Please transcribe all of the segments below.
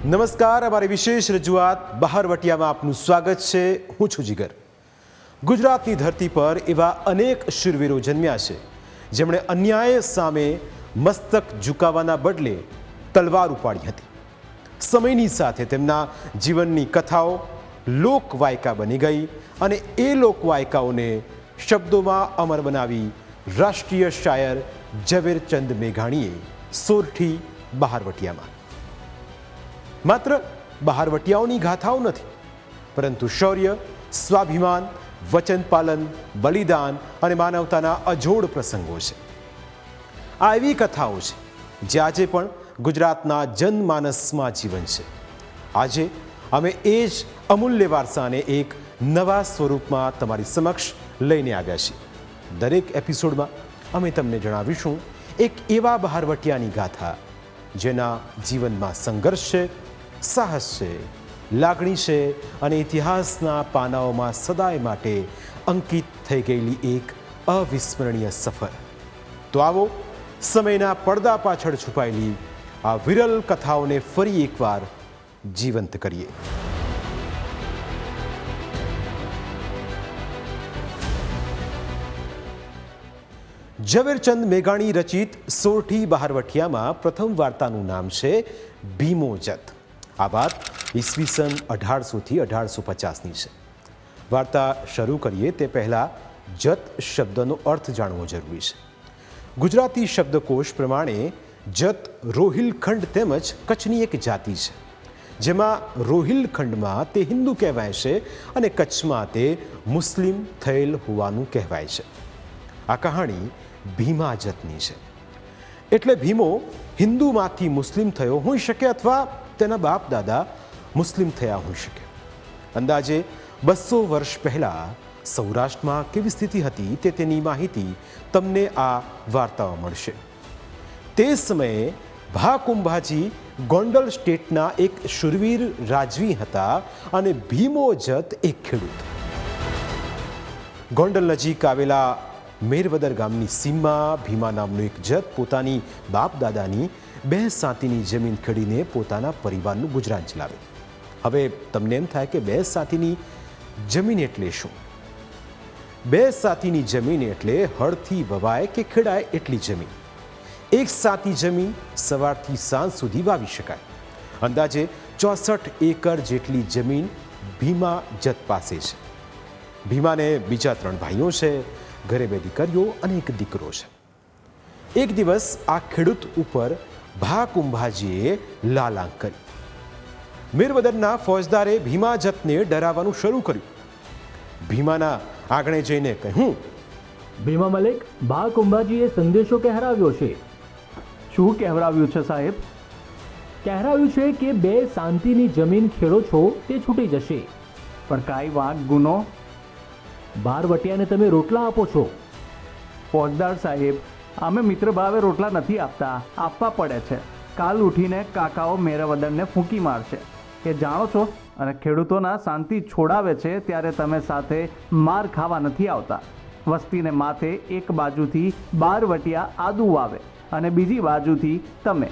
નમસ્કાર, અમારી વિશેષ રજૂઆત બહારવટિયામાં આપનું સ્વાગત છે. હું છું જીગર. ગુજરાતની ધરતી પર એવા અનેક શૂરવીરો જન્મ્યા છે જેમણે અન્યાય સામે મસ્તક ઝુકાવવાના બદલે તલવાર ઉપાડી હતી. સમયની સાથે તેમના જીવનની કથાઓ લોકવાયકા બની ગઈ અને એ લોકવાયકાઓને શબ્દોમાં અમર બનાવી રાષ્ટ્રીય શાયર ઝવેરચંદ મેઘાણીએ સોરઠી બહારવટિયામાં. માત્ર બહારવટિયાઓની ગાથાઓ નથી, પરંતુ શૌર્ય, સ્વાભિમાન, વચન પાલન, બલિદાન અને માનવતાના અજોડ પ્રસંગો છે. આ એવી કથાઓ છે જે આજે પણ ગુજરાતના જનમાનસમાં જીવન છે. આજે અમે એ જ અમૂલ્ય વારસાને એક નવા સ્વરૂપમાં તમારી સમક્ષ લઈને આવ્યા છીએ. દરેક એપિસોડમાં અમે તમને જણાવીશું એક એવા બહારવટિયાની ગાથા જેના જીવનમાં સંઘર્ષ છે, સાહસ છે, લાગણી છે અને ઇતિહાસના પાનાઓમાં સદાય માટે અંકિત થઈ ગયેલી એક અવિસ્મરણીય સફર. તો આવો સમયના પડદા પાછળ છુપાયેલી આ વિરલ કથાઓને ફરી એકવાર જીવંત કરીએ. ઝવેરચંદ મેઘાણી રચિત સોરઠી બહારવટિયામાં પ્રથમ વાર્તાનું નામ છે ભીમો જત. આ વાત ઈસવીસન 1800થી 1850ની છે. વાર્તા શરૂ કરીએ તે પહેલાં જત શબ્દનો અર્થ જાણવો જરૂરી છે. ગુજરાતી શબ્દકોશ પ્રમાણે જત રોહિલખંડ તેમજ કચ્છની એક જાતિ છે, જેમાં રોહિલખંડમાં તે હિન્દુ કહેવાય છે અને કચ્છમાં તે મુસ્લિમ થયેલ હોવાનું કહેવાય છે. આ કહાણી ભીમા જતની છે. એટલે ભીમો હિન્દુમાંથી મુસ્લિમ થયો હોઈ શકે અથવા તેના બાપ દાદા મુસ્લિમ થયા હોઈ શકે. અંદાજે 200 વર્ષ પહેલાં સૌરાષ્ટ્રમાં કેવી સ્થિતિ હતી તે તેની માહિતી તમને આ વાર્તામાં મળશે. તે સમયે ભાકુંભાજી ગોંડલ સ્ટેટના એક શૂરવીર રાજવી હતા અને ભીમો જત એક ખેડૂત. ગોંડલ નજીક આવેલા મેરવદર ગામની સીમમાં ભીમા નામનો એક જત પોતાની બાપ દાદાની 2 સાતીની જમીન ખેડીને પોતાના પરિવારનું ગુજરાન ચલાવે. હવે તમને એમ થાય કે 2 સાતીની જમીન એટલે શું? 2 સાતીની જમીન એટલે હળથી વવાય કે ખેડાય એટલી જમીન. 1 સાતી જમીન સવારથી સાંજ સુધી વાવી શકાય. અંદાજે 64 એકર જેટલી જમીન ભીમા જત પાસે છે. ભીમાને બીજા 3 ભાઈઓ છે, ઘરે 2 દીકરીઓ અને એક દીકરો છે. એક દિવસ આ ખેડૂત ઉપર ભાકુંભાજીએ લાલાંક કરી. મેરવદરના ફોજદારે ભીમા જતને ડરાવવાનું શરૂ કર્યું. ભીમાના આંગણે જઈને કહ્યું, ભીમા મલિક, ભાકુંભાજીએ સંદેશો કહેરાવ્યો છે. શું કહેવરાવ્યું છે સાહેબ? કહેરાવ્યું છે કે 2 સાતીની જમીન ખેડો છો તે છૂટી જશે. પણ કાંઈ વાંક ગુનો? બહારવટિયાને તમે રોટલા આપો છો. ફોજદાર સાહેબ, અમે મિત્ર ભાવે રોટલા નથી આપતા, આપવા પડે છે. કાલ ઉઠીને કાકાઓ મેરવદરને ફૂંકી મારશે, એ જાણો છો. અને ખેડૂતોના શાંતિ છોડાવે છે ત્યારે તમે સાથે માર ખાવા નથી આવતા. વસ્તીને માથે એક બાજુથી બહારવટિયા આદુ વાવે અને બીજી બાજુથી તમે.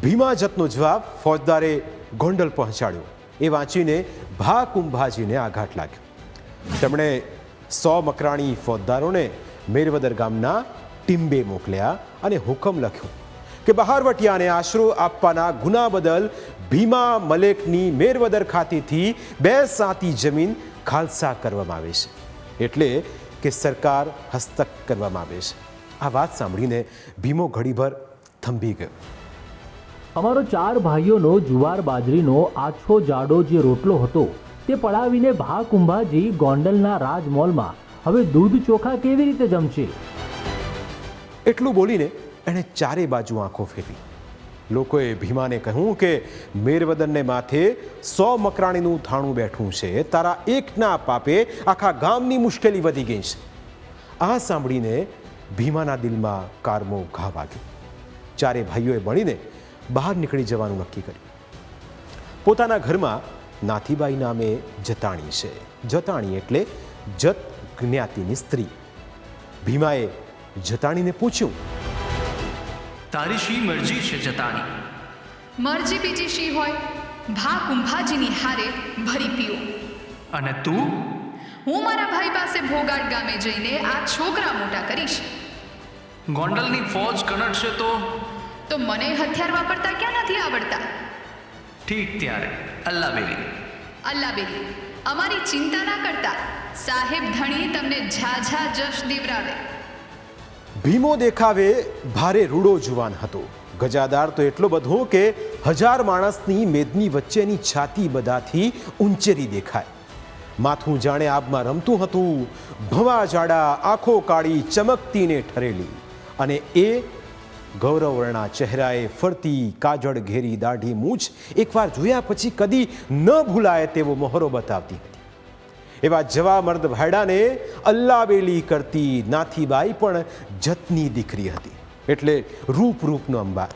ભીમા જતનો જવાબ ફોજદારે ગોંડલ પહોંચાડ્યો. એ વાંચીને ભાકુંભાજીને આઘાત લાગ્યો. તેમણે 100 મકરાણી ફોજદારોને મેરવદર ગામના ટીંબે મોકલ્યા અને હુકમ લખ્યો કે બહારવટિયાને આશરો આપવાના ગુના બદલ ભીમા મલેકની મેરવદર ખાતેથી 2 સાતી જમીન ખાલસા કરવામાં આવે છે, એટલે કે સરકાર હસ્તક કરવામાં આવે છે. આ વાત સાંભળીને ભીમો ઘડીભર થંભી ગયો. અમારો 4 ભાઈઓનો જુવાર બાજરીનો આછો જાડો જે રોટલો હતો તે પડાવીને ભાકુંભાજી ગોંડલના રાજમોલમાં હવે દૂધ ચોખા કેવી રીતે જમશે? એટલું બોલીને એણે 4 બાજુ આંખો ફેરવી. લોકોએ ભીમાને કહ્યું કે મેરવદરને માથે 100 મકરાણીનું થાણું બેઠું છે, તારા એકના પાપે આખા ગામની મુશ્કેલી વધી ગઈ છે. આ સાંભળીને ભીમાના દિલમાં કારમો ઘા વાગ્યો. 4 ભાઈઓએ મળીને બહાર નીકળી જવાનું નક્કી કર્યું. પોતાના ઘરમાં નાથીબાઈ નામે જતાણી છે. જતાણી એટલે જત જ્ઞાતિની સ્ત્રી. ભીમાએ જતાણીને પૂછ્યું, તારી શી મરજી છે જતાણી? મરજી બીજી શી હોય, ભા કુંભાજીની હારે ભરી પીઓ. અને તું? હું મારા ભાઈ પાસે ભોગાડ ગામે જઈને આ છોકરા મોટા કરીશ. ગોંડલની ફોજ કનડશે તો મને હથિયાર વાપરતા ક્યાં નથી આવડતા? ઠીક, ત્યારે અલ્લાહબેલી. અલ્લાબેલી, અમારી ચિંતા ના કરતા. સાહેબ ધણી તમને ઝાઝા જશ દેવરાવે. ભીમો દેખાવે ભારે રૂડો જુવાન હતો. ગજાદાર તો એટલો બધો કે 1000 માણસની મેદની વચ્ચેની છાતી બધાથી ઊંચેરી દેખાય. માથું જાણે આબમાં રમતું હતું. ભવા જાડા, આંખો કાળી, ચમકતી ને ઠરેલી, અને એ ગૌરવર્ણા ચહેરાએ ફરતી કાજળ ઘેરી દાઢી મૂછ એકવાર જોયા પછી કદી ન ભૂલાય તેવો મહોરો બતાવતી હતી. એવા જવા મર્દ ભાયડાને અલ્લાબેલી કરતી નાથીબાઈ પણ જતની દીકરી હતી, એટલે રૂપનો અંબાર.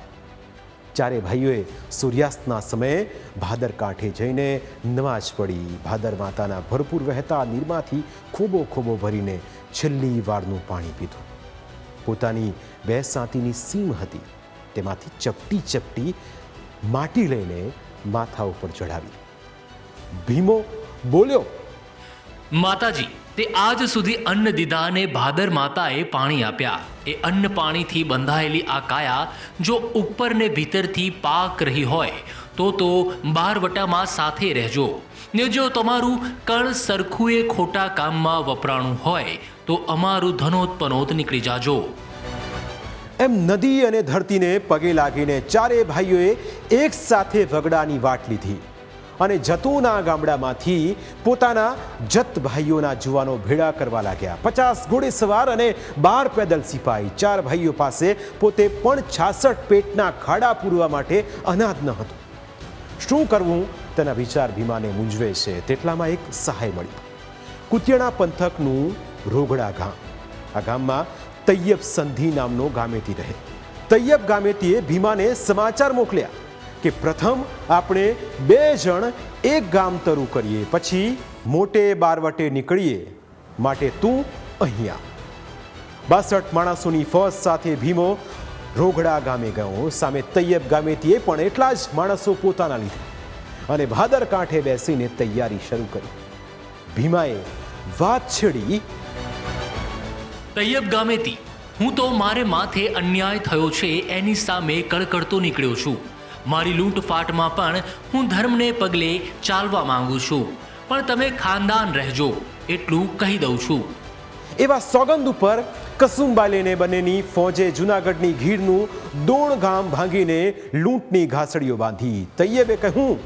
ચારે ભાઈઓએ સૂર્યાસ્તના સમયે ભાદર કાંઠે જઈને નમાજ પડી. ભાદર માતાના ભરપૂર વહેતા નીરમાંથી ખોબો ભરીને છેલ્લી વારનું પાણી પીધું. પોતાની 2 સાંતીની સીમ હતી, તેમાંથી ચપટી માટી લઈને માથા ઉપર ચડાવી. ભીમો બોલ્યો, માતાજી, તે આજ સુધી અન્ન દીધા અને ભાદર માતાએ પાણી આપ્યા. એ અન્ન પાણીથી બંધાયેલી આ કાયા જો ઉપર ને ભીતરથી પાક રહી હોય તો બારવટામાં સાથે રહેજો. ને જો તમારું કણ સરખું એ ખોટા કામમાં વપરાણું હોય તો અમારું ધનોત નીકળી જાજો. એમ નદી અને ધરતીને પગે લાગીને ચારે ભાઈઓએ એક સાથે વગડાની વાટ લીધી અને જતોના ગામડામાંથી પોતાના જત ભાઈઓના જુવાનો ભેળા કરવા લાગ્યા. 50 ઘોડેસવાર અને 12 પેદલ સિપાહી. 4 ભાઈઓ પાસે પોતે પણ 66 પેટના ખાડા પૂરવા માટે અનાજ ન હતું. શું કરવું તેના વિચાર ભીમાને મૂંઝવે છે. તેટલામાં એક સહાય મળી. કુતિયાણા પંથકનું રોગડા ગામ. આ ગામમાં તૈયબ સંધિ નામનો ગામેતી રહે. તૈયબ ગામેતીએ ભીમાને સમાચાર મોકલ્યા કે પ્રથમ આપણે 2 જણ એક ગામ તરું કરીએ, પછી મોટે બારવટે નીકળીએ, માટે તું અહીંયા. 62 માણસોની ફોજ સાથે ભીમો રોગડા ગામે ગયો. સામે તૈયબ ગામેતીએ પણ એટલા જ માણસો પોતાના લીધા અને ભાદર કાંઠે બેસીને તૈયારી શરૂ કરી. ભીમાએ વાત છેડી, તૈયબ ગામેતી, હું તો મારે માથે અન્યાય થયો છે એની સામે કડકડતો નીકળ્યો છું. મારી લૂંટફાટમાં પણ હું ધર્મને પગલે ચાલવા માંગુ છું, પણ તમે ખાનદાન રહેજો એટલું કહી દઉં છું. એવા સોગંદ ઉપર કસુંબાલેને બંનેની ફોજે જૂનાગઢની ઘીરનું દોણ ગામ ભાંગીને લૂંટની ઘાસડીઓ બાંધી. તૈયબે કહ્યું,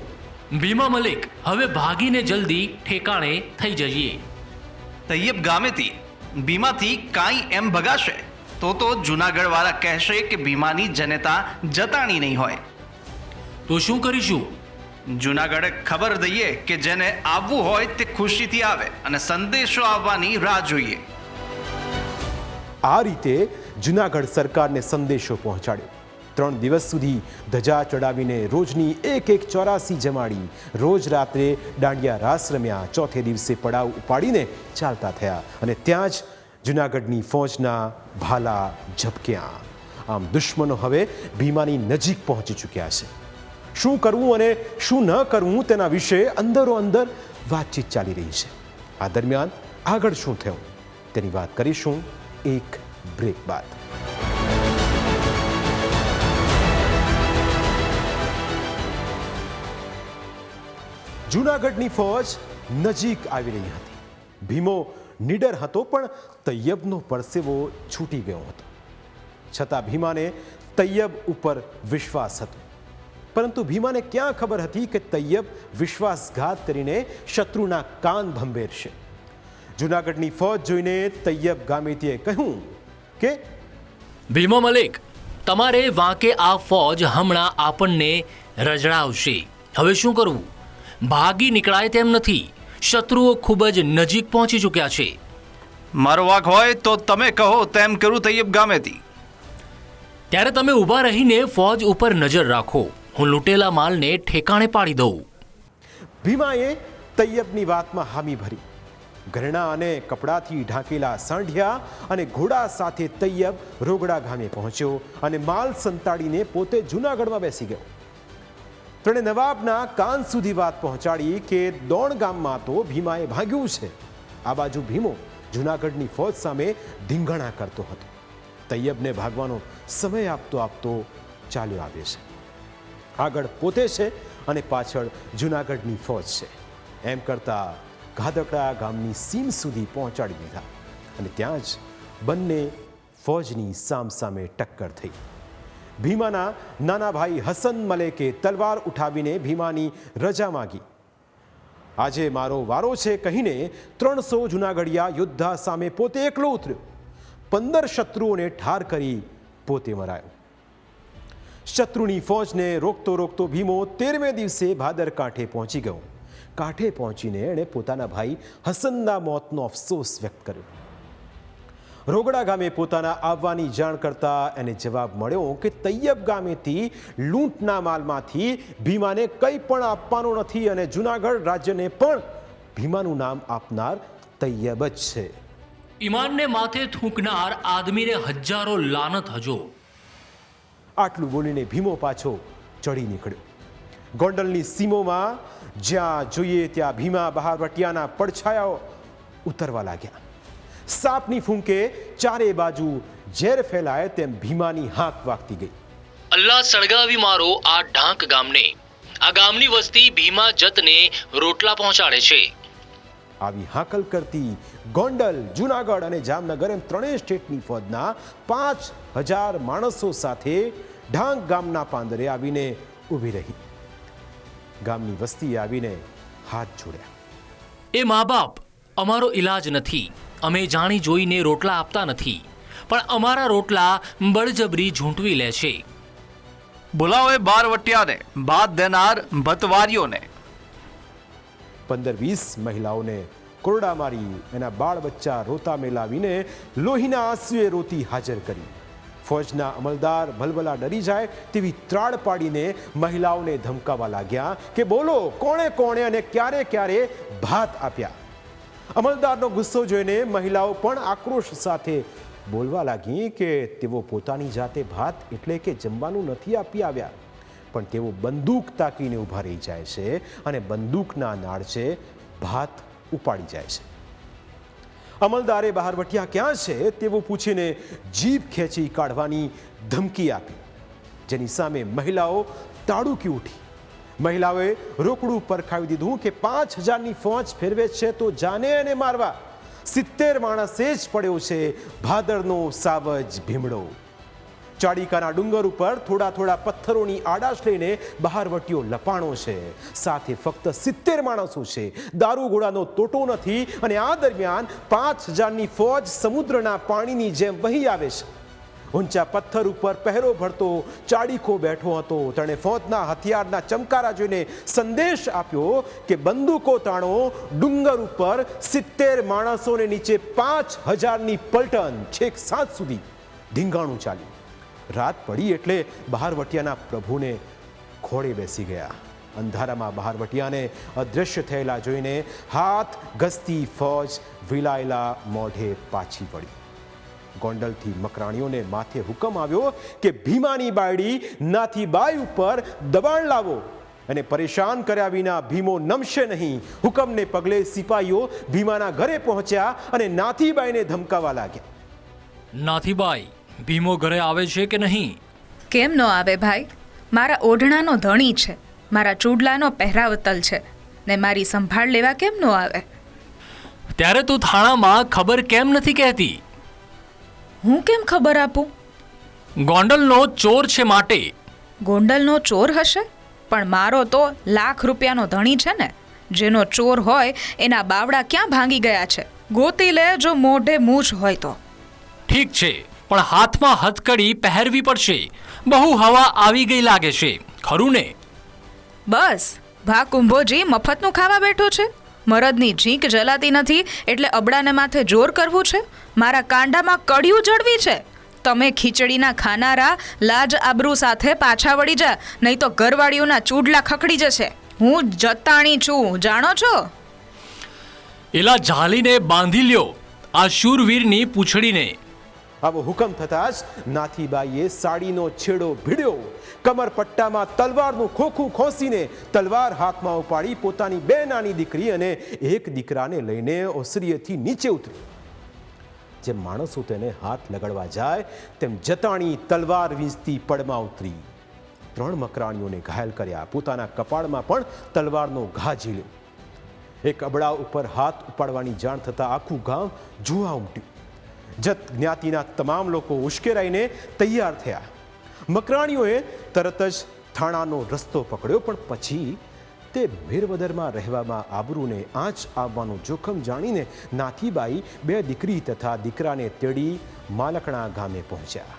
ભીમા મલિક, હવે ભાગીને જલ્દી ઠેકાણે થઈ જઈએ. તૈયબ ગામેથી ભીમાથી કાંઈ એમ ભગાશે તો જૂનાગઢ વાળા કહેશે કે ભીમાની જનતા જતાણી નહીં હોય. તો શું કરીશું? જૂનાગઢ ખબર દઈએ કે જેને આવવું હોય તે ખુશીથી આવે અને સંદેશો આવવાની રાહ જોઈએ. આ રીતે જૂનાગઢ સરકારને સંદેશો પહોંચાડ્યો. 3 દિવસ સુધી ધજા ચડાવીને રોજની એક 84 જમાડી. રોજ રાત્રે દાંડિયા રાસ રમ્યા. ચોથે દિવસે પડાવ ઉપાડીને ચાલતા થયા અને ત્યાં જ જૂનાગઢની ફોજના ભાલા ઝબક્યા. આમ દુશ્મનો હવે ભીમાની નજીક પહોંચી ચૂક્યા છે. શું કરવું અને શું ન કરવું તેના વિશે અંદરો અંદર વાતચીત ચાલી રહી છે. આ દરમિયાન આગળ શું થયું તેની વાત કરીશું એક બ્રેક બાદ. જૂનાગઢની ફોજ નજીક આવી રહી હતી. ભીમો નીડર હતો, પણ તૈયબનો પરસેવો છૂટી ગયો હતો. છતાં ભીમાને તૈયબ ઉપર વિશ્વાસ હતો. પરંતુ ભીમાને ક્યાં ખબર હતી કે તૈયબ વિશ્વાસઘાત કરીને શત્રુના કાન ભંભેરશે. જૂનાગઢની ફોજ જોઈને તૈયબ ગામેતીએ કહ્યું કે, ભીમા મલિક, તમારે વાંકે આ ફોજ હમણાં આપણને રજડાવશે. હવે શું કરવું? ભાગી નીકળાય તેમ નથી. શત્રુઓ ખૂબ જ નજીક પહોંચી ચૂક્યા છે. મારો વાક હોય તો તમે કહો તેમ કરું તૈયબ ગામેથી. ત્યારે તમે ઊભા રહીને ફોજ ઉપર નજર રાખો. હું લૂંટેલા માલને ઠેકાણે પાડી દઉં. ભીમાએ તૈયબની વાતમાં હામી ભરી. ઘરેણા અને કપડાથી ઢાંકેલા સાંઢિયા અને ઘોડા સાથે તૈયબ રોગડા ગામે પહોંચ્યો અને માલ સંતાડીને પોતે જૂનાગઢમાં બેસી ગયો. તેણે નવાબના કાન સુધી વાત પહોંચાડી કે દોણ ગામમાં તો ભીમાએ ભાગ્યું છે. આ બાજુ ભીમો જૂનાગઢની ફોજ સામે ધીંગાણા કરતો હતો. તૈયબને ભાગવાનો સમય આપતો આપતો ચાલ્યો આવે છે. આગળ પોતે છે અને પાછળ જૂનાગઢની ફોજ છે. એમ કરતા ગાદકડા ગામની સીમ સુધી પહોંચાડી દીધા અને ત્યાં જ બંને ફોજની સામસામે ટક્કર થઈ. ભીમાના નાના ભાઈ હસન મલેકે તલવાર ઉઠાવીને ભીમાની રજા માગી. આજે મારો વારો છે કહીને 300 જૂનાગઢિયા યોદ્ધા સામે પોતે એકલો ઉતર્યો. 15 શત્રુઓને ઠાર કરી પોતે મરાયો. શત્રુની ફોજને રોકતો રોકતો ભીમો 13મે દિવસે ભાદર કાંઠે પહોંચી ગયો. કાંઠે પહોંચીને એણે પોતાના ભાઈ હસનના મોતનો અફસોસ વ્યક્ત કર્યો. રોગડા ગામે પોતાના આવવાની જાણ કરતા એને જવાબ મળ્યો કે તૈયબ ગામેથી લૂંટના માલમાંથી ભીમાને કંઈ પણ આપવાનો નથી અને જૂનાગઢ રાજ્યને પણ ભીમાનું નામ આપનાર તૈયબ જ છે. ઈમાનને માથે થૂંકનાર આદમીને હજારો લાનત હજો. આટલું બોલીને ભીમો પાછો ચડી નીકળ્યો. ગોંડલની સીમોમાં જ્યાં જોઈએ ત્યાં ભીમા બહારવટિયાના પડછાયાઓ ઉતરવા લાગ્યા. સાપની ફૂંકે ચારે બાજુ ઝેર ફેલાય તેમ ભીમાની હાંક વાગતી ગઈ. અલ્લાહ સળગાવી મારો આ ઢાંક ગામને. આ ગામની વસ્તી ભીમા જતને રોટલા પહોંચાડે છે. આવી હાકલ કરતી ગોંડલ, જૂનાગઢ અને જામનગર એમ ત્રણેય સ્ટેટની ફોજના 5000 માણસો સાથે ઢાંક ગામના પાંદરે આવીને ઊભી રહી. ગામની વસ્તીએ આવીને હાથ જોડ્યા. એ મા બાપ અમારો ઈલાજ નથી. અમે જાણી જોઈને રોટલા આપતા નથી, પણ અમારા રોટલા બળજબરી ઝૂંટવી લે છે. બોલાવો એ બારવટિયાને, બાદ દેનાર ભતવારીઓને. 15-20 મહિલાઓને કોરડા મારી એના બાળ બચ્ચા રોતા મેલાવીને લોહીના આંસુએ રોતી હાજર કરી. ફોજના અમલદાર ભલભલા ડરી જાય તેવી ત્રાડ પાડીને મહિલાઓને ધમકાવવા લાગ્યા કે બોલો કોણે કોણે અને ક્યારે ક્યારે ભાત આપ્યા. અમલદારનો ગુસ્સો જોઈને મહિલાઓ પણ આક્રોશ સાથે બોલવા લાગી કે તેઓ પોતાની જાતે ભાત એટલે કે જમવાનું નથી આપી આવ્યા, પણ તેઓ બંદૂક તાકીને ઊભા રહી જાય છે અને બંદૂકના નાળચે ભાત ઉપાડી જાય છે. અમલદારે બહારવટિયા ક્યાં છે તેવું પૂછીને જીભ ખેંચી કાઢવાની ધમકી આપી, જેની સામે મહિલાઓ તાડુકી ઉઠી. મહિલાઓએ રોકડું પરખાવી દીધું કે 5000ની ફોજ ફેરવે છે તો જાને એને મારવા. 70 માણસે જ પડ્યો છે ભાદરનો સાવજ ભીમડો. ચાડીકાના ડુંગર ઉપર થોડા થોડા પથ્થરોની આડાશ લઈને બહારવટીઓ લપાણો છે. સાથે ફક્ત 70 માણસો છે. દારૂગોળાનો તોટો નથી અને આ દરમિયાન 5000ની ફોજ સમુદ્રના પાણીની જેમ વહી આવે છે. ઊંચા પથ્થર ઉપર પહેરો ભરતો ચાડીકો બેઠો હતો. તેણે ફોજના હથિયારના ચમકારા જોઈને સંદેશ આપ્યો કે બંદૂકો તાણો. ડુંગર ઉપર 70 માણસોને નીચે 5000ની પલટન. છેક સાંજ સુધી ધીંગાણું ચાલ્યું. રાત પડી એટલે બહારવટિયાના પ્રભુને ખોળે બેસી ગયા. અંધારામાં બહારવટિયાને અદૃશ્ય થયેલા જોઈને હાથ ઘસતી ફોજ વિલાયેલા મોઢે પાછી વળી. ગોંડલથી મકરાણીઓને માથે હુકમ આવ્યો કે ભીમાની બાયડી નાથીબાઈ ઉપર દબાણ લાવો અને પરેશાન કર્યા વિના ભીમો નમશે નહીં. હુકમને પગલે સિપાહીઓ ભીમાના ઘરે પહોંચ્યા અને નાથીબાઈને ધમકાવવા લાગ્યા. નાથીબાઈ, ભીમો ઘરે આવે છે કે નહીં? કેમ ન આવે ભાઈ? મારા ઓઢણાનો ધણી છે, મારા ચૂડલાનો પહેરાવતલ છે ને મારી સંભાળ લેવા કેમ ન આવે? ત્યારે તું થાણામાં ખબર કેમ નથી કહેતી? હું કેમ ખબર આપું? ગોંડલનો ચોર છે માટે. ગોંડલનો ચોર હશે, પણ મારો તો લાખ રૂપિયાનો ધણી છે ને. જેનો ચોર હોય એના બાવડા ક્યાં ભાંગી ગયા છે? ગોતી લે જો મોઢે મૂછ હોય તો. ઠીક છે, પણ હાથમાં હથકડી પહેરવી પડશે. બહુ હવા આવી ગઈ લાગે છે, ખરું ને? બસ ભા કુંભોજી મફતનું ખાવા બેઠો છે. મરદની ઝીંક જલાતી નથી એટલે અબડાને માથે જોર કરવું છે. મારા કાંડામાં કડિયું જડવી છે. તમે ખીચડીના ખાનારા લાજ આબરૂ સાથે પાછા વળી જા, નહીં તો ઘરવાળીઓના ચૂડલા ખખડી જશે. હું જતાણી છું, જાણો છો? એલા ઝાલીને બાંધી લ્યો આ શૂરવીરની પૂંછડીને. આવો હુકમ થતાં જ નાથીબાઈએ સાડીનો છેડો ભીડ્યો, કમર પટ્ટામાં તલવારનું ખોખું ખોસીને તલવાર હાથમાં ઉપાડી પોતાની બે નાની દીકરી અને એક દીકરાને લઈને ઓસરીએથી નીચે ઉતરી. જેમ માણસો તેને હાથ લગાડવા જાય તેમ જતાણી તલવાર વીંચતી પડમાં ઉતરી. 3 મકરાણીઓને ઘાયલ કર્યા, પોતાના કપાળમાં પણ તલવારનો ઘા ઝીલ્યો. એક અબડા ઉપર હાથ ઉપાડવાની જાણ થતાં આખું ગામ જોવા ઉમટ્યું. જત જ્ઞાતિના તમામ લોકો ઉશ્કેરાઈને તૈયાર થયા. મકરાણીઓએ તરત જ થાણાનો રસ્તો પકડ્યો, પણ પછી તે મેરવદરમાં રહેવામાં આબરૂને આંચ આવવાનું જોખમ જાણીને નાથીબાઈ 2 દીકરી તથા દીકરાને તેડી માલકણા ગામે પહોંચ્યા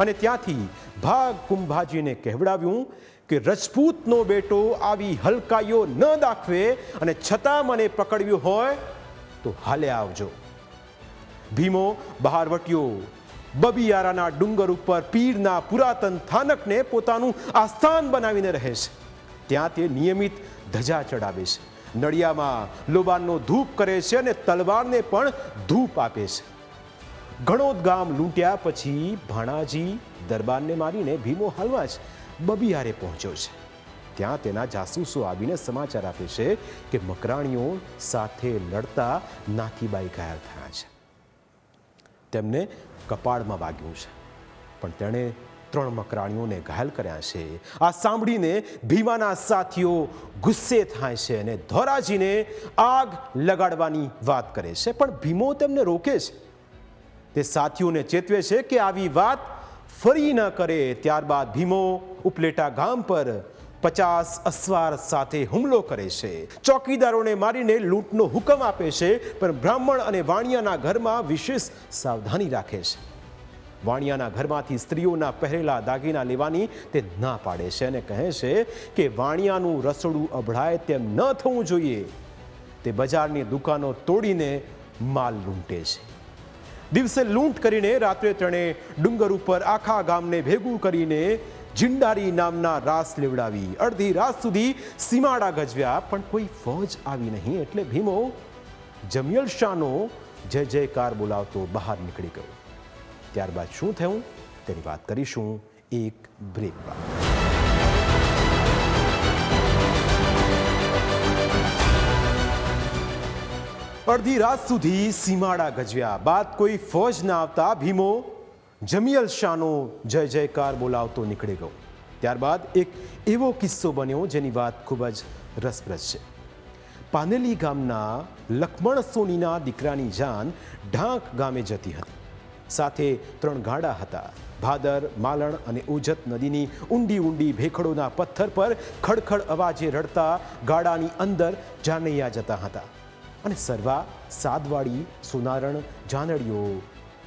અને ત્યાંથી ભાગ કુંભાજીને કહેવડાવ્યું કે રજપૂતનો બેટો આવી હલકાઈઓ ન દાખવે અને છતાં મને પકડ્યું હોય તો હાલે આવજો. ભીમો બહારવટીયો બબિયારાના ડુંગર ઉપર પીરના પુરાતન સ્થાનકને પોતાનું આસ્થાન બનાવીને રહે છે. ત્યાં તે નિયમિત ધજા ચડાવે છે, નડિયામાં લોબાનનો ધૂપ કરે છે અને તલવારને પણ ધૂપ આપે છે. ઘણોદ ગામ લૂંટ્યા પછી ભાણાજી દરબારને મારીને ભીમો હાલમાં જ બબિયારે પહોંચ્યો છે. ત્યાં તેના જાસૂસો આવીને સમાચાર આપે છે કે મકરાણીઓ સાથે લડતા નાથીબાઈ ઘાયલ થયા છે. તેમને કપાળમાં વાગ્યું છે, પણ તેણે 3 મકરાણીઓને ઘાયલ કર્યા છે. આ સાંભળીને ભીમાના સાથીઓ ગુસ્સે થાય છે અને ધોરાજીને આગ લગાડવાની વાત કરે છે, પણ ભીમો તેમને રોકે છે. તે સાથીઓને ચેતવે છે કે આવી વાત ફરી ન કરે. ત્યારબાદ ભીમો ઉપલેટા ગામ પર 50 અસવાર સાથે હુમલો કરે છે, ચોકીદારોને મારીને લૂંટનો હુકમ આપે છે, પણ બ્રાહ્મણ અને વાણિયાના ઘરમાં વિશેષ સાવધાની રાખે છે. વાણિયાના ઘરમાંથી સ્ત્રીઓના પહેરેલા દાગીના લેવાની તે ના પાડે છે અને કહે છે કે વાણિયાનું રસોડું અભડાય તેમ ન થવું જોઈએ. તે બજારની દુકાનો તોડીને માલ લૂંટે છે. દિવસે લૂંટ કરીને રાત્રે તેણે ડુંગર ઉપર આખા ગામને ભેગું કરીને જિંડારી નામના રાસ લેવડાવી. અડધી રાત સુધી સીમાડા ગજવ્યા, પણ કોઈ ફોજ આવી નહીં. એટલે ભીમો જમિયલ શાહનો જય જયકાર બોલાવતો બહાર નીકળી ગયો. ત્યારબાદ શું થયું તેની વાત કરીશું એક બ્રેક બાદ. અડધી રાત સુધી સીમાડા ગજવ્યા બાદ કોઈ ફોજ ના આવતા ભીમો જમિયલ શાહનો જય જયકાર બોલાવતો નીકળી ગયો. ત્યારબાદ એક એવો કિસ્સો બન્યો જેની વાત ખૂબ જ રસપ્રદ છે. પાનેલી ગામના લક્ષ્મણ સોનીના દીકરાની જાન ઢાંક ગામે જતી હતી. સાથે 3 ગાડા હતા. ભાદર, માલણ અને ઉજત નદીની ઊંડી ઊંડી ભેખડોના પથ્થર પર ખડખડ અવાજે રડતા ગાડાની અંદર જાનૈયા જતા હતા અને સરવા, સાદવાડી, સોનારણ, જાનડીઓ,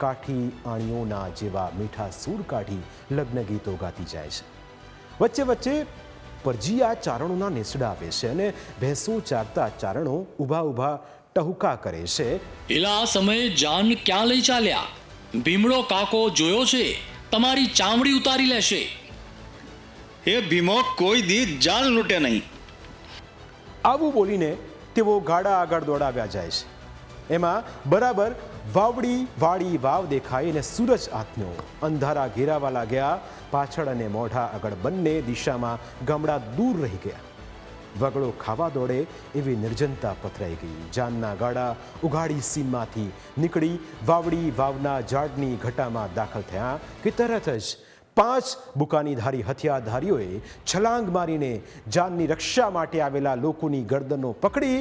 કાઠી આણીઓના જેવા મીઠા સૂર કાઢી લગ્ન ગીતો ગાતી જાય છે. વચ્ચે વચ્ચે પરજીયા ચારણોના નેસડા આવે છે અને ભેંસો ચારતા ચારણો ઊભા ઊભા ટહુકા કરે છે. એલા આ સમયે જાન ક્યાં લઈ ચાલ્યા? ભીમડો કાકો જોયો છે, તમારી ચામડી ઉતારી લેશે. એ ભીમો કોઈ દી જાન લૂંટે નહીં. આવું બોલીને તેઓ ગાડા આગળ દોડાવ્યા જાય છે. એમાં બરાબર વાવડી વાળી વાવ દેખાઈ અને સૂરજ આથમ્યો. અંધારા ઘેરાવા લાગ્યા. પાછળ અને મોઢા આગળ બંને દિશામાં ગામડા દૂર રહી ગયા. વગડો ખાવા દોડે એવી નિર્જનતા પથરાઈ ગઈ. જાનના ગાડા ઉઘાડી સીમમાંથી નીકળી વાવડી વાવના ઝાડની ઘટામાં દાખલ થયા કે તરત જ 5 બુકાનીધારી હથિયારધારીઓએ છલાંગ મારીને જાનની રક્ષા માટે આવેલા લોકોની ગરદનો પકડી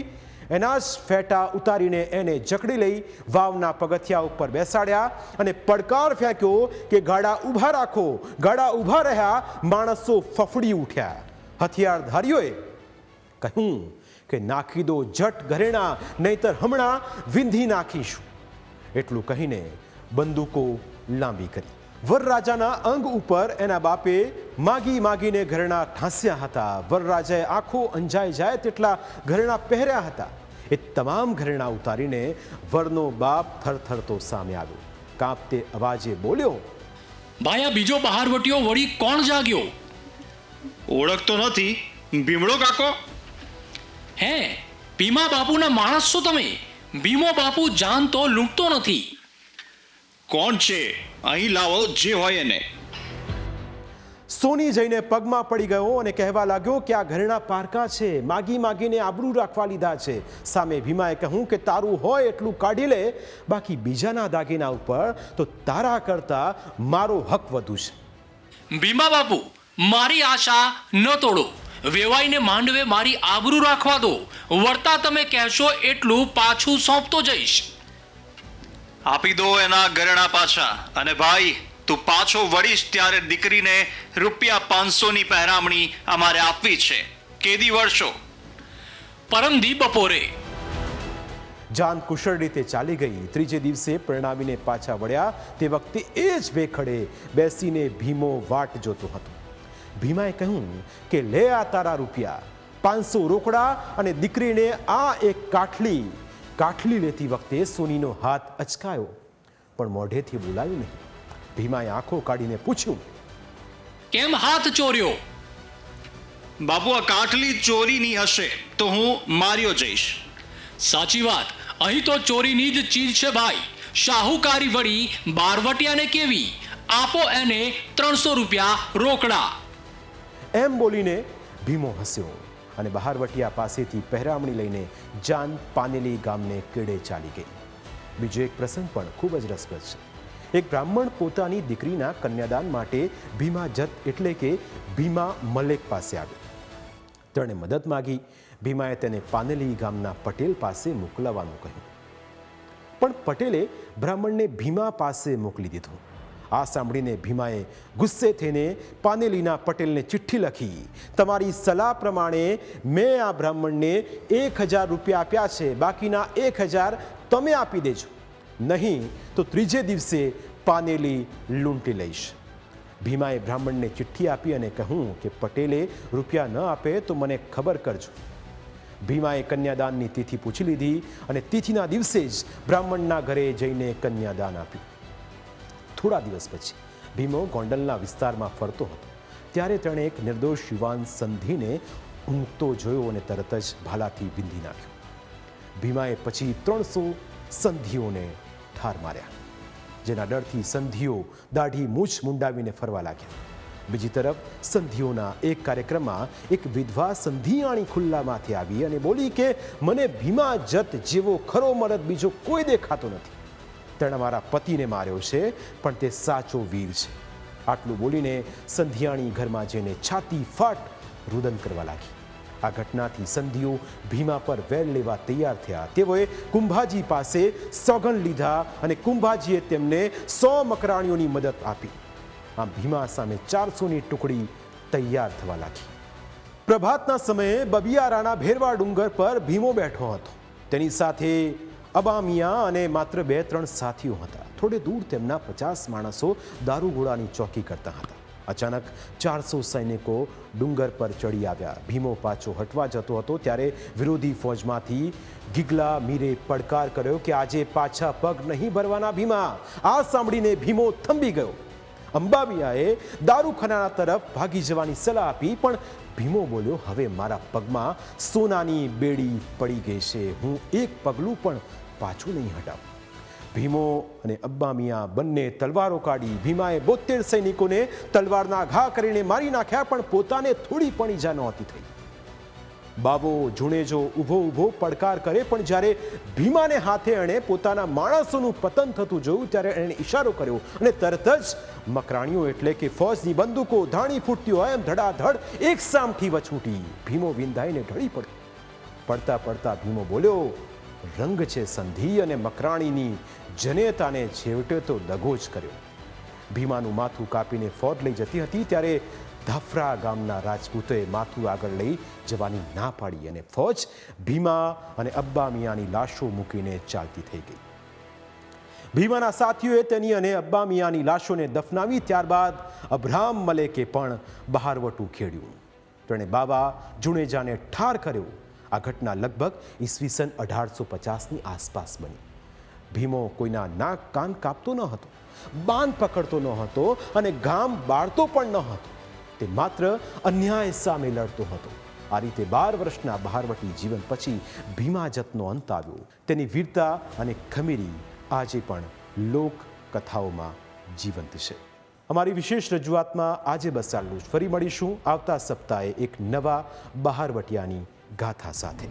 એના જ ફેટા ઉતારીને એને જકડી લઈ વાવના પગથિયા ઉપર બેસાડ્યા અને પડકાર ફેંક્યો કે ગાડા ઊભા રાખો. ગાડા ઊભા રહ્યા. માણસો ફફડી ઉઠ્યા. હથિયારધારીઓએ કહ્યું કે નાખી દો જટ ઘરેણા, નહીતર હમણાં વિંધી નાખીશું. એટલું કહીને બંદૂકો લાંબી કરી. વરરાજાના અંગ ઉપર એના બાપે માગી માગીને ઘરેણા ઠાંસ્યા હતા. વરરાજાએ આંખો અંજાઈ જાય તેટલા ઘરેણા પહેર્યા હતા. એ તમામ ઘરેણા ઉતારીને વરનો બાપ થરથરતો સામે આવ્યો. કાંપતે અવાજે બોલ્યો, ભાઈ આ બીજો બહારવટીયો વળી કોણ જાગ્યો? ઓળખતો નથી. ભીમડો કાકો. હે, ભીમા બાપુના માણસ છો તમે? ભીમો બાપુ જાન તો લૂંટતો નથી. કોણ છે? અહીં લાવો જે હોય એને. સોની જઈને પગમાં પડી ગયો અને કહેવા લાગ્યો કે આ ઘરેણા પારકા છે, માગી માગીને આબરૂ રાખવા લીધા છે. સામે ભીમાએ કહ્યું કે તારું હોય એટલું કાઢી લે, બાકી બીજાના દાગીના ઉપર તો તારા કરતા મારો હક વધુ છે. ભીમા બાપુ, મારી આશા ન તોડો. વેવાઈને માંડવે મારી આબરૂ રાખવા દો. વળતા તમે કહેશો એટલું પાછું સોંપતો જઈશ. આપી દો એના ઘરેણા પાછા. અને ભાઈ, તું પાછો વળીશ ત્યારે દીકરીને ₹500ની પહેરામણી અમારે આપવી છે. કેદી વળશો? પરમદી બપોરે. જાન કુશળ રીતે ચાલી ગઈ. ત્રીજે દિવસે પરણાવીને પાછા વળ્યા તે વખતે એ જ ભેખડે બેસીને ભીમો વાટ જોતો હતો. ભીમાએ કહ્યું કે લે આ તારા રૂપિયા, 500 રોકડા અને દીકરીને આ એક કાઠલી. કાઠલી લેતી વખતે સોનીનો હાથ અચકાયો, પણ મોઢેથી બોલાયું નહીં. ભીમાએ આંખો કાઢીને પૂછ્યું, કેમ હાથ ચોર્યો? બાપુ, આ કાઠલી ચોરીની હશે તો હું માર્યો જઈશ. સાચી વાત, અહીં તો ચોરીની જ ચીજ છે ભાઈ. શાહુકારી વળી બારવટિયાને કેવી? આપો એને 300 રૂપિયા રોકડા. એમ બોલીને ભીમો હસ્યો અને બહારવટિયા પાસેથી પહેરામણી લઈને જાન પાનેલી ગામને કેડે ચાલી ગઈ. બીજો એક પ્રસંગ પણ ખૂબ જ રસપ્રદ છે. એક બ્રાહ્મણ પોતાની દીકરીના કન્યાદાન માટે ભીમા જત એટલે કે ભીમા મલેક પાસે આવ્યો. તેણે મદદ માગી. ભીમાએ તેને પાનેલી ગામના પટેલ પાસે મોકલવાનું કહ્યું, પણ પટેલે બ્રાહ્મણને ભીમા પાસે મોકલી દીધો. આ સાંભળીને ભીમાએ ગુસ્સે થઈને પાનેલીના પટેલને ચિઠ્ઠી લખી, તમારી સલાહ પ્રમાણે મેં આ બ્રાહ્મણને 1000 રૂપિયા આપ્યા છે, બાકીના 1000 તમે આપી દેજો, નહીં તો ત્રીજે દિવસે પાનેલી લૂંટી લઈશ. ભીમાએ બ્રાહ્મણને ચિઠ્ઠી આપી અને કહ્યું કે પટેલે રૂપિયા ન આપે તો મને ખબર કરજો. ભીમાએ કન્યાદાનની તિથિ પૂછી લીધી અને તિથિના દિવસે જ બ્રાહ્મણના ઘરે જઈને કન્યાદાન આપ્યું. થોડા દિવસ પછી ભીમો ગોંડલના વિસ્તારમાં ફરતો હતો ત્યારે તેણે એક નિર્દોષ યુવાન સંધીને ઊંઘતો જોયો અને તરત જ ભાલાથી બીંધી નાખ્યો. ભીમાએ પછી 300 સંધીઓને ઠાર માર્યા, જેના ડરથી સંધીઓ દાઢી મૂછ મુંડાવીને ફરવા લાગ્યા. બીજી તરફ સંધીઓના એક કાર્યક્રમમાં એક વિધવા સંધિયાણી ખુલ્લામાંથી આવી અને બોલી કે મને ભીમા જત જેવો ખરો મરદ બીજો કોઈ દેખાતો નથી. તેણે મારા પતિને માર્યો છે, પણ તે સાચો વીર છે. આટલું બોલીને સંધિયાણી ઘરમાં જઈને છાતી ફાટ રુદન કરવા લાગી. આ ઘટનાથી સંધીઓ ભીમા પર વેર લેવા તૈયાર થયા. તેઓએ કુંભાજી પાસે સોગંદ લીધા અને કુંભાજીએ તેમને 100 મકરાણીઓની મદદ આપી. આમ ભીમા સામે 400ની ટુકડી તૈયાર થવા લાગી. પ્રભાતના સમયે બબિયારાના ભેરવા ડુંગર પર ભીમો બેઠો હતો. તેની સાથે અબામિયા અને માત્ર 2-3 સાથીઓ હતા. થોડે દૂર તેમના 50 માણસો દારૂગોળાની ચોકી કરતા હતા. અચાનક 400 સૈનિકો ડુંગર પર ચડી આવ્યા. ભીમો પાછો હટવા જતો હતો ત્યારે વિરોધી ફોજમાંથી ગીગલા મીરે પડકાર કર્યો કે આજે પાછા પગ નહીં ભરવાના ભીમા. આ સાંભળીને ભીમો થંભી ગયો. અંબામિયાએ દારૂખાના તરફ ભાગી જવાની સલાહ આપી, પણ ભીમો બોલ્યો, હવે મારા પગમાં સોનાની બેડી પડી ગઈ છે, હું એક પગલું પણ પાછું નહીં હટાવું. ભીમો અને અંબામિયા બંને તલવારો કાઢી. ભીમાએ 72 સૈનિકોને તલવારના ઘા કરીને મારી નાખ્યા, પણ પોતાને થોડી પણ ઈજા નહોતી થઈ. બાબો જુણેજો ઊભો પડકાર કરે, પણ જ્યારે ભીમાને હાથે એણે પોતાના માણસોનું પતન થતું જોયું ત્યારે એણે ઈશારો કર્યો અને તરત જ મકરાણીઓ એટલે કે ફોજની બંદૂકો ધાણી ફૂટતી હોય એમ ધડાધડ એક સામથી વછૂટી. ભીમો વિંધાઈને ઢળી પડ્યો. પડતા પડતા ભીમો બોલ્યો, રંગ છે સંધિ અને મકરાણીની જનેતાને છેવટે તો દગો જ કર્યો. ભીમાનું માથું કાપીને ફોજ લઈ જતી હતી ત્યારે ધાફરા ગામના રાજપૂતોએ માથું આગળ લઈ જવાની ના પાડી અને ફોજ ભીમા અને અબ્બામિયાની લાશો મૂકીને ચાલતી થઈ ગઈ. ભીમાના સાથીઓએ તેની અને અબ્બામિયાની લાશોને દફનાવી. ત્યારબાદ અબ્રાહમ મલેકે પણ બહારવટું ખેડ્યું. તેણે બાવા જુણેજાને ઠાર કર્યો. આ ઘટના લગભગ ઈસવીસન 1850ની આસપાસ બની. ભીમો કોઈના નાક કાન કાપતો ન હતો, બાન પકડતો ન હતો અને ગામ બાળતો પણ ન હતો. તે માત્ર અન્યાય સામે લડતો હતો. આ રીતે 12 વર્ષના બહારવટી જીવન પછી ભીમા જતનો અંત આવ્યો. તેની વીરતા અને ખમીરી આજે પણ લોક કથાઓમાં જીવંત છે. અમારી વિશેષ રજૂઆતમાં આજે બસ આટલું જ. ફરી મળીશું આવતા સપ્તાહે એક નવા બહારવટિયાની ગાથા સાથે.